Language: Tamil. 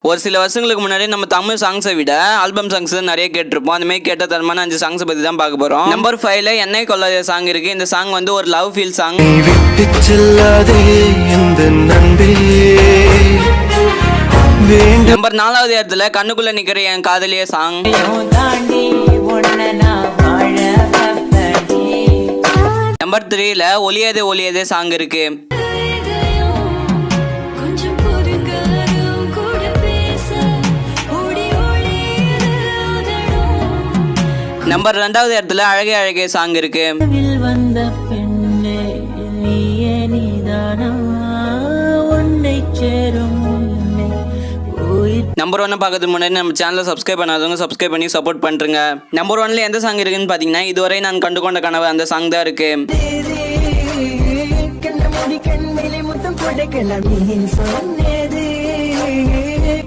ஒரு சில வருஷங்களுக்கு முன்னாடி நம்ம தமிழ் சாங்ஸை விட ஆல்பம் சாங்ஸ் நிறைய கேட்டிருப்போம். அந்த மாதிரி கேட்ட தரமான 5 சாங்ஸ் பத்தி தான் பார்க்க போறோம். நம்பர் 5ல என்னை கொள்ளாத சாங் இருக்கு. இந்த சாங் வந்து ஒரு லவ் ஃபீல் சாங். நம்பர் 4வது இடத்துல கண்ணுக்குள்ள நிக்கிற என் காதலிய சாங். நம்பர் 3ல ஒளியதே ஒளியதே சாங் இருக்கு. நம்பர் 2வது இடத்துல அழகே அழகே சாங் இருக்கு. நம்பர் 1 பார்க்கறதுக்கு முன்னாடி நம்ம சேனலை சப்ஸ்கிரைப் பண்ணாதவங்க சப்ஸ்கிரைப் பண்ணி சப்போர்ட் பண்ணுங்க. நம்பர் 1ல எந்த சாங் இருக்குன்னு பாத்தீங்கன்னா இதுவரை நான் கண்டுகொண்ட கனவு அந்த சாங் தான் இருக்கு.